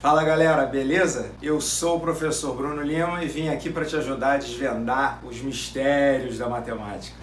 Fala galera, beleza? Eu sou o professor Bruno Lima e vim aqui para te ajudar a desvendar os mistérios da matemática.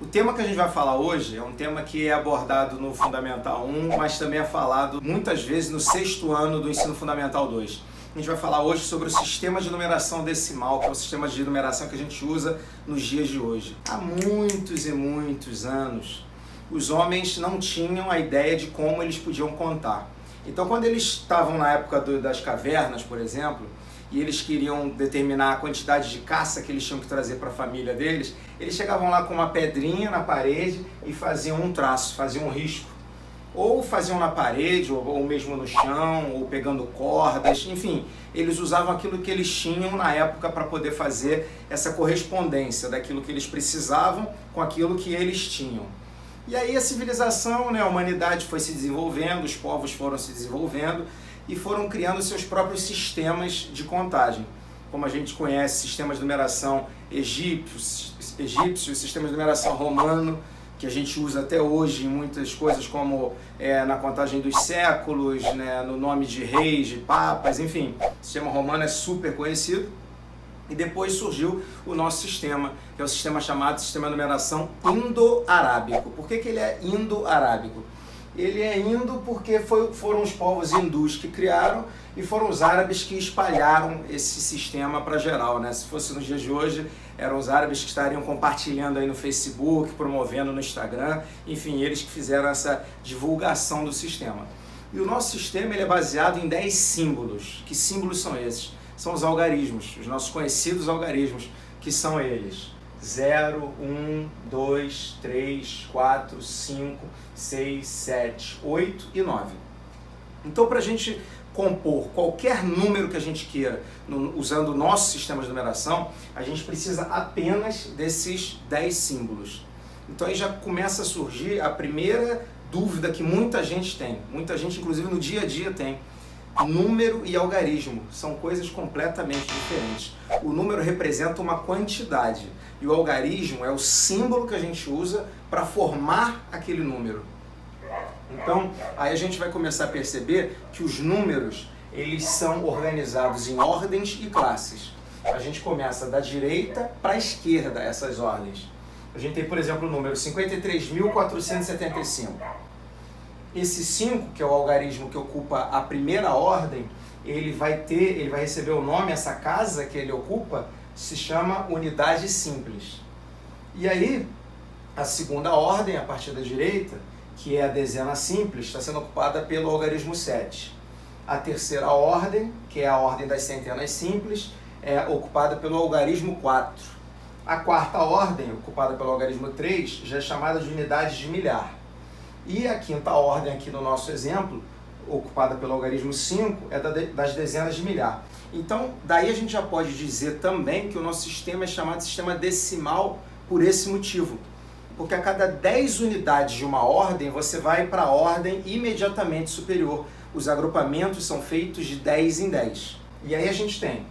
O tema que a gente vai falar hoje é um tema que é abordado no Fundamental 1, mas também é falado muitas vezes no 6º ano do Ensino Fundamental 2. A gente vai falar hoje sobre o sistema de numeração decimal, que é o sistema de numeração que a gente usa nos dias de hoje. Há muitos e muitos anos, os homens não tinham a ideia de como eles podiam contar. Então, quando eles estavam na época das cavernas, por exemplo, e eles queriam determinar a quantidade de caça que eles tinham que trazer para a família deles, eles chegavam lá com uma pedrinha na parede e faziam um traço, faziam um risco. Ou faziam na parede, ou mesmo no chão, ou pegando cordas, enfim, eles usavam aquilo que eles tinham na época para poder fazer essa correspondência daquilo que eles precisavam com aquilo que eles tinham. E aí a civilização, a humanidade foi se desenvolvendo, os povos foram se desenvolvendo e foram criando seus próprios sistemas de contagem. Como a gente conhece, sistemas de numeração egípcios, sistemas de numeração romano, que a gente usa até hoje em muitas coisas, como na contagem dos séculos, no nome de reis, de papas, enfim. O sistema romano é super conhecido. E depois surgiu o nosso sistema, que é o sistema chamado sistema de numeração indo-arábico. Por que ele é indo-arábico? Ele é indo porque foram os povos hindus que criaram e foram os árabes que espalharam esse sistema para geral, Se fosse nos dias de hoje, eram os árabes que estariam compartilhando aí no Facebook, promovendo no Instagram, enfim, eles que fizeram essa divulgação do sistema. E o nosso sistema ele é baseado em 10 símbolos. Que símbolos são esses? São os algarismos, os nossos conhecidos algarismos, que são eles: 0, 1, 2, 3, 4, 5, 6, 7, 8 e 9. Então, para a gente compor qualquer número que a gente queira, usando o nosso sistema de numeração, a gente precisa apenas desses 10 símbolos. Então aí já começa a surgir a primeira dúvida que muita gente tem, muita gente inclusive no dia a dia tem. Número e algarismo são coisas completamente diferentes. O número representa uma quantidade e o algarismo é o símbolo que a gente usa para formar aquele número. Então, aí a gente vai começar a perceber que os números, eles são organizados em ordens e classes. A gente começa da direita para a esquerda essas ordens. A gente tem, por exemplo, o número 53.475. Esse 5, que é o algarismo que ocupa a primeira ordem, ele vai receber o nome, essa casa que ele ocupa, se chama unidade simples. E aí, a segunda ordem, a partir da direita, que é a dezena simples, está sendo ocupada pelo algarismo 7. A terceira ordem, que é a ordem das centenas simples, é ocupada pelo algarismo 4. A quarta ordem, ocupada pelo algarismo 3, já é chamada de unidades de milhar. E a quinta ordem aqui no nosso exemplo, ocupada pelo algarismo 5, é das dezenas de milhar. Então, daí a gente já pode dizer também que o nosso sistema é chamado de sistema decimal por esse motivo. Porque a cada 10 unidades de uma ordem, você vai para a ordem imediatamente superior. Os agrupamentos são feitos de 10 em 10. E aí a gente tem,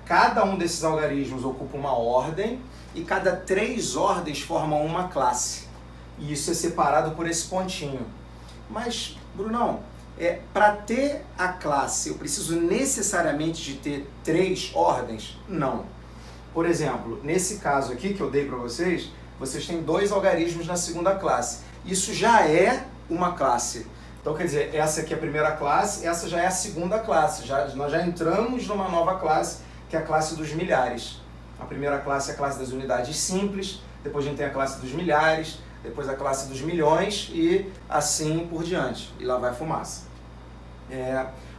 cada um desses algarismos ocupa uma ordem e cada 3 ordens formam uma classe. E isso é separado por esse pontinho. Mas, Brunão, para ter a classe, eu preciso necessariamente de ter 3 ordens? Não. Por exemplo, nesse caso aqui que eu dei para vocês têm 2 algarismos na segunda classe. Isso já é uma classe. Então, quer dizer, essa aqui é a primeira classe, essa já é a segunda classe. Nós já entramos numa nova classe, que é a classe dos milhares. A primeira classe é a classe das unidades simples, depois a gente tem a classe dos milhares, depois a classe dos milhões e assim por diante. E lá vai fumaça.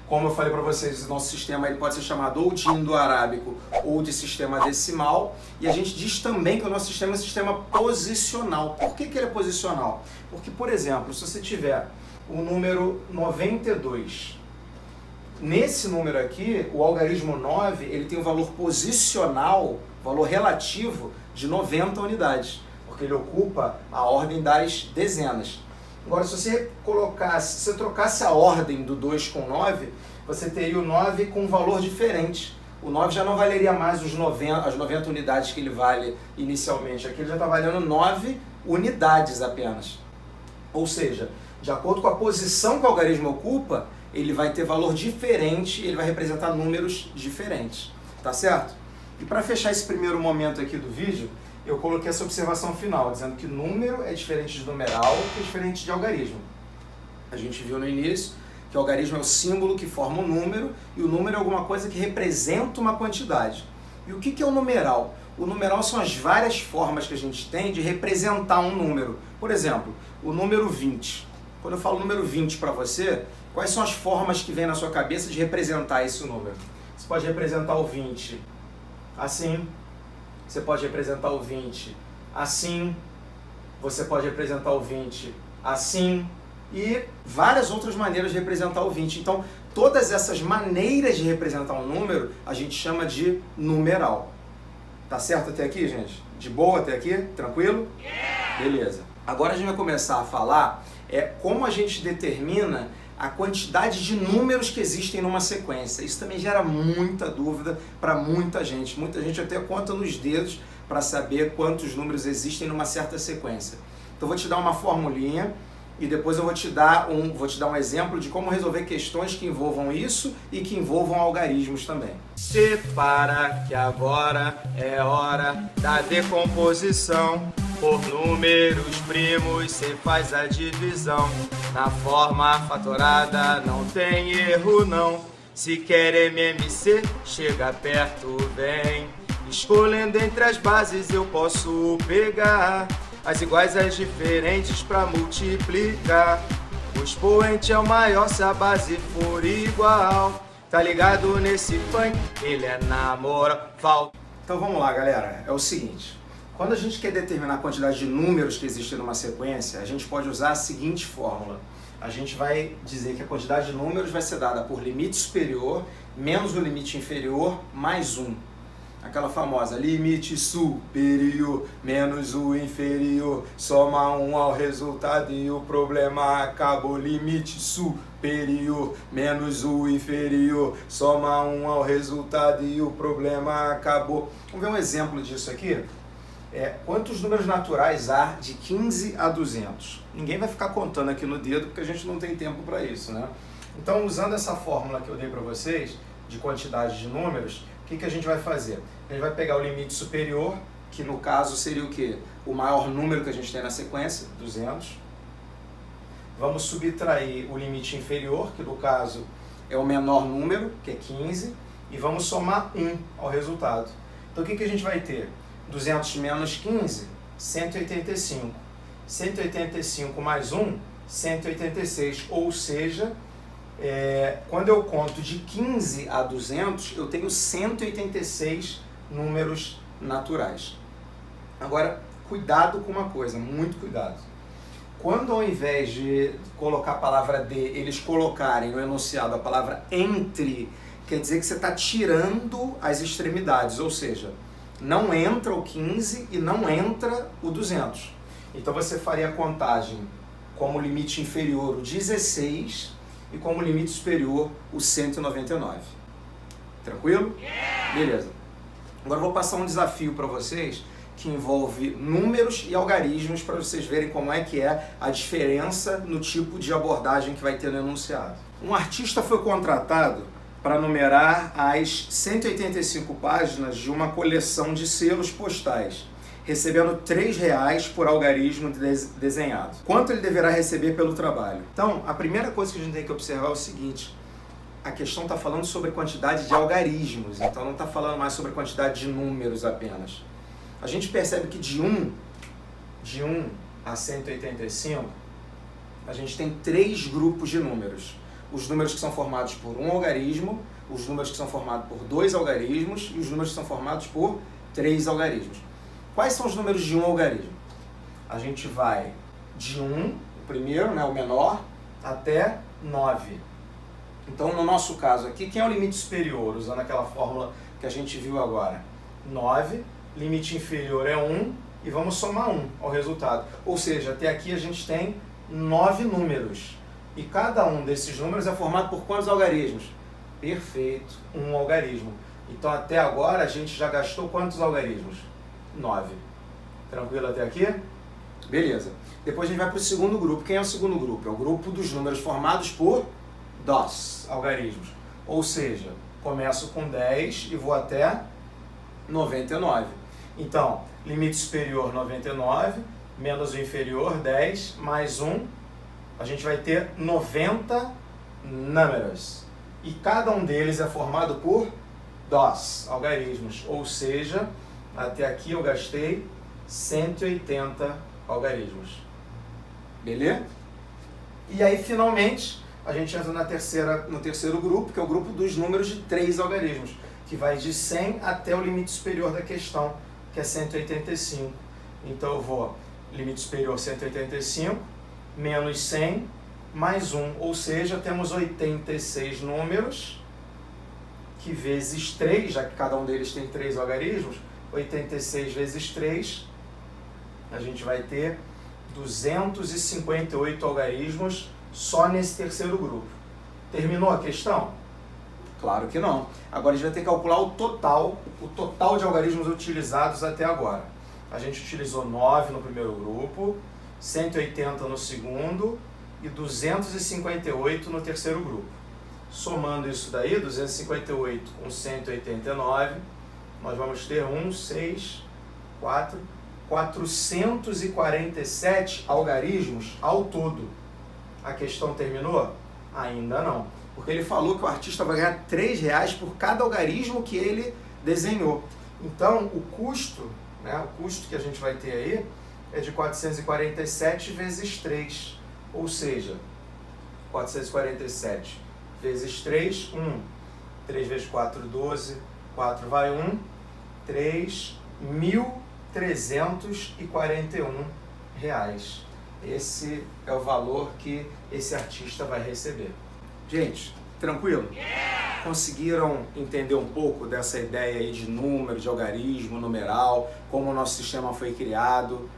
Como eu falei para vocês, o nosso sistema ele pode ser chamado ou de indo-arábico ou de sistema decimal. E a gente diz também que o nosso sistema é um sistema posicional. Por que ele é posicional? Porque, por exemplo, se você tiver o número 92, nesse número aqui, o algarismo 9, ele tem um valor posicional, valor relativo de 90 unidades, porque ele ocupa a ordem das dezenas. Agora, se você trocasse a ordem do 2 com 9, você teria o 9 com um valor diferente. O 9 já não valeria mais as 90 unidades que ele vale inicialmente. Aqui ele já está valendo 9 unidades apenas. Ou seja, de acordo com a posição que o algarismo ocupa, ele vai ter valor diferente, ele vai representar números diferentes. Tá certo? E para fechar esse primeiro momento aqui do vídeo, eu coloquei essa observação final, dizendo que número é diferente de numeral, que é diferente de algarismo. A gente viu no início que o algarismo é o símbolo que forma um número, e o número é alguma coisa que representa uma quantidade. E o que é o numeral? O numeral são as várias formas que a gente tem de representar um número. Por exemplo, o número 20. Quando eu falo número 20 para você, quais são as formas que vêm na sua cabeça de representar esse número? Você pode representar o 20 assim, você pode representar o 20 assim, você pode representar o 20 assim, e várias outras maneiras de representar o 20. Então, todas essas maneiras de representar um número, a gente chama de numeral. Tá certo até aqui, gente? De boa até aqui? Tranquilo? Beleza. Agora a gente vai começar a falar como a gente determina a quantidade de números que existem numa sequência. Isso também gera muita dúvida para muita gente. Muita gente até conta nos dedos para saber quantos números existem numa certa sequência. Então, vou te dar uma formulinha e depois eu vou te dar um exemplo de como resolver questões que envolvam isso e que envolvam algarismos também. Separa que agora é hora da decomposição. Por números primos cê faz a divisão. Na forma fatorada não tem erro não. Se quer MMC, chega perto, vem. Escolhendo entre as bases eu posso pegar as iguais às diferentes pra multiplicar. O expoente é o maior se a base for igual. Tá ligado nesse funk? Ele é na moral. Então vamos lá, galera. É o seguinte. Quando a gente quer determinar a quantidade de números que existem numa sequência, a gente pode usar a seguinte fórmula. A gente vai dizer que a quantidade de números vai ser dada por limite superior menos o limite inferior mais 1. Aquela famosa limite superior menos o inferior, soma 1 ao resultado e o problema acabou. Limite superior menos o inferior, soma 1 ao resultado e o problema acabou. Vamos ver um exemplo disso aqui? Quantos números naturais há de 15 a 200? Ninguém vai ficar contando aqui no dedo porque a gente não tem tempo para isso, né? Então, usando essa fórmula que eu dei para vocês, de quantidade de números, o que a gente vai fazer? A gente vai pegar o limite superior, que no caso seria o quê? O maior número que a gente tem na sequência, 200. Vamos subtrair o limite inferior, que no caso é o menor número, que é 15, e vamos somar 1 ao resultado. Então, o que a gente vai ter? 200 menos 15, 185. 185 mais 1, 186. Ou seja, quando eu conto de 15 a 200, eu tenho 186 números naturais. Agora, cuidado com uma coisa, muito cuidado. Quando ao invés de colocar a palavra de, eles colocarem no enunciado a palavra entre, quer dizer que você está tirando as extremidades, ou seja, não entra o 15 e não entra o 200. Então você faria a contagem como limite inferior o 16 e como limite superior o 199. Tranquilo? Beleza. Agora eu vou passar um desafio para vocês que envolve números e algarismos para vocês verem como é que é a diferença no tipo de abordagem que vai ter no enunciado. Um artista foi contratado para numerar as 185 páginas de uma coleção de selos postais, recebendo R$3 por algarismo desenhado. Quanto ele deverá receber pelo trabalho? Então, a primeira coisa que a gente tem que observar é o seguinte: a questão está falando sobre quantidade de algarismos, então não está falando mais sobre quantidade de números apenas. A gente percebe que de 1 a 185, a gente tem 3 grupos de números. Os números que são formados por um algarismo, os números que são formados por 2 algarismos e os números que são formados por 3 algarismos. Quais são os números de um algarismo? A gente vai de 1, o primeiro, né, o menor, até 9. Então, no nosso caso aqui, quem é o limite superior? Usando aquela fórmula que a gente viu agora. 9, limite inferior é 1 e vamos somar 1 ao resultado. Ou seja, até aqui a gente tem 9 números. E cada um desses números é formado por quantos algarismos? Perfeito, um algarismo. Então até agora a gente já gastou quantos algarismos? 9. Tranquilo até aqui? Beleza. Depois a gente vai para o segundo grupo. Quem é o segundo grupo? É o grupo dos números formados por DOS, algarismos. Ou seja, começo com 10 e vou até 99. Então, limite superior 99, menos o inferior 10, mais 1, a gente vai ter 90 números. E cada um deles é formado por DOS, algarismos. Ou seja, até aqui eu gastei 180 algarismos. Beleza? E aí, finalmente, a gente entra no terceiro grupo, que é o grupo dos números de 3 algarismos, que vai de 100 até o limite superior da questão, que é 185. Então eu vou, limite superior 185, menos 100, mais 1. Ou seja, temos 86 números, que vezes 3, já que cada um deles tem 3 algarismos, 86 vezes 3, a gente vai ter 258 algarismos só nesse terceiro grupo. Terminou a questão? Claro que não. Agora a gente vai ter que calcular o total de algarismos utilizados até agora. A gente utilizou 9 no primeiro grupo, 180 no segundo e 258 no terceiro grupo. Somando isso daí, 258 com 189, nós vamos ter 447 algarismos ao todo. A questão terminou? Ainda não. Porque ele falou que o artista vai ganhar R$3 por cada algarismo que ele desenhou. Então, o custo que a gente vai ter aí é de 447 vezes 3. Ou seja, 447 vezes 3, 1. 3 vezes 4, 12. 4 vai 1. 3.341 reais. Esse é o valor que esse artista vai receber. Gente, tranquilo? Conseguiram entender um pouco dessa ideia aí de número, de algarismo, numeral, como o nosso sistema foi criado,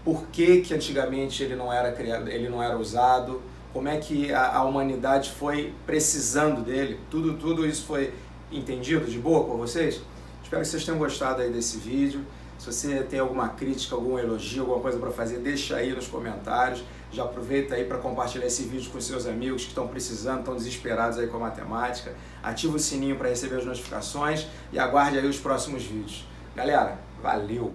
por que antigamente ele não era criado, ele não era usado, como é que a humanidade foi precisando dele? Tudo isso foi entendido de boa por vocês? Espero que vocês tenham gostado aí desse vídeo. Se você tem alguma crítica, algum elogio, alguma coisa para fazer, deixa aí nos comentários. Já aproveita aí para compartilhar esse vídeo com seus amigos que estão precisando, estão desesperados aí com a matemática. Ativa o sininho para receber as notificações e aguarde aí os próximos vídeos. Galera, valeu!